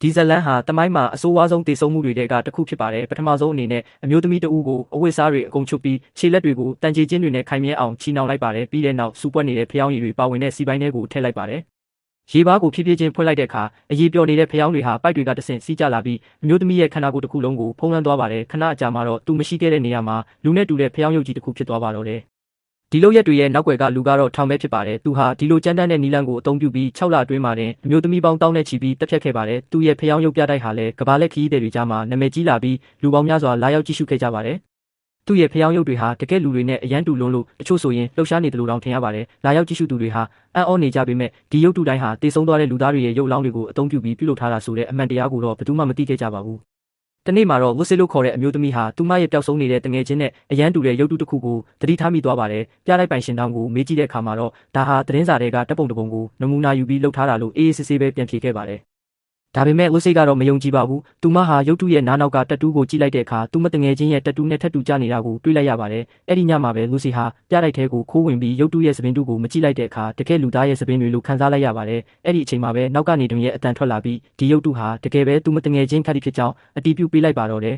ဒီဇလန်ဟာတမိုင်းမှာအဆိုးဝါးဆုံးတေဆုံးမှုတွေကတစ်ခုဖြစ်ပါတယ်ပထမဆုံးအနေနဲ့အမျိုးသမီးတဦးကိုအဝတ်စားတွေအကုန်ချုပ်ပြီးခြေလက်တွေကိုတန်ကြေချင်းတွေနဲ့ခိုင်မြဲအောင်ချီနှောင်လိုက်ပါတယ်ပြီးတဲ့နောက်စူပွက်နေတဲ့ဖျောင်းရည်တွေပါဝင်တဲ့စီပိုင်းတွေကိုထည့်လိုက်ပါတယ်ရေပါးကိုဖြည်းဖြည်းချင်းဖွင့်လိုက်တဲ့အခါအရေပျော်နေတဲ့ဖျောင်းတွေဟာပိုက်တွေကတဆင့်စီးကျလာပြီးအမျိုးသမီးရဲ့ခန္ဓာကိုယ်တစ်ခုလုံးကိုဖုံးလွှမ်းသွားပါတယ်ခဏအကြာမှာတော့သူမရှိခဲ့တဲ့နေရာမှာလူနဲ့တူတဲ့ဖျောင်းရုပ်ကြီးတစ်ခုဖြစ်သွားပါတော့တယ်ဒီလိုရက်တွေရဲ့နောက်ွယ်ကလူကတော့ထောင်ပဲဖြစ်ပါတယ်သူဟာဒီလိုကြမ်းတမ်းတဲ့နီလန်းကိုအသုံးပြုပြီး6လအတွင်းမှာတင်အမျိုးသမီးပေါင်းတောင်းနဲ့ချီပြီးတက်ဖြတ်ခဲ့ပါတယ်သူရဲ့ဖျောင်းရုပ်ပြတိုက်ဟာလည်းကဘာလက်ခီးတဲ့တွေကြားမှာနာမည်ကြီးလာပြီးလူပေါင်းများစွာလာရောက်ကြည့်ရှုခဲ့ကြပါတယ်သူ့ရဲ့ဖျောင်းရုပ်တွေဟာတကယ်လူတွေနဲ့အရန်တူလုံးလို့တချို့ဆိုရင်လှုပ်ရှားနေတယ်လို့တောင်ထင်ရပါတယ်လာရောက်ကြည့်ရှုသူတွေဟာအံ့ဩနေကြပေမဲ့ဒီရုပ်တုတိုင်းဟာတည်ဆုံးသွားတဲ့လူသားတွေရဲ့ရုပ်လောင်းတွေကိုအသုံးပြုပြီးပြုလုပ်ထားတာဆိုတဲ့အမှန်တရားကိုတော့ဘယ်သူမှမသိခဲ့ကြပါဘူးတနေ့မှာတော့ဝစ်စစ်လို့ခေါ်တဲ့အမျိုးသမီးဟာသူမရဲ့ပျောက်ဆုံးနေတဲ့တငယ်ချင်းနဲ့အရန်တူတဲ့ရုပ်တုတစ်ခုကိုသတိထားမိသွားပါတယ်ပြလိုက်ပိုင်ရှင်တောင်ကိုမေးကြည့်တဲ့အခါမှာတော့ဒါဟာသတင်းစာတွေကတပ်ပုံတစ်ပုံကိုနမူနာယူပြီးလှုပ်ထားတာလို့အေးအေးဆေးဆေးပဲပြန်ဖြေခဲ့ပါတယ်ဒါပေမဲ့ဝစ်စစ်ကတော့မယုံကြည်ပါဘူးသူမဟာရုပ်တုရဲ့နားနောက်ကတက်တူးကိုကြည့်လိုက်တဲ့အခါသူမတငယ်ချင်းရဲ့တက်တူးနဲ့ထပ်တူကြနေတာကိုတွေ့လိုက်ရပါတယ်အဲ့ဒီညမှာပဲလူစီဟာပြလိုက်ထဲကိုခိုးဝင်ပြီးရုပ်တုရဲ့သပင်တုကိုမကြည့်လိုက်တဲ့အခါတကယ်လူသားရဲ့သပင်တွေလိုခံစားလိုက်ရပါတယ်အဲ့ဒီအချိန်မှာပဲနောက်ကနေတွင်ရဲ့အတန်ထွက်လာပြီးဒီရုပ်တုဟာတကယ်ပဲသူမတငယ်ချင်းခတ်တိဖြစ်ကြောင်းအတီးပြုပေးလိုက်ပါတော့တယ်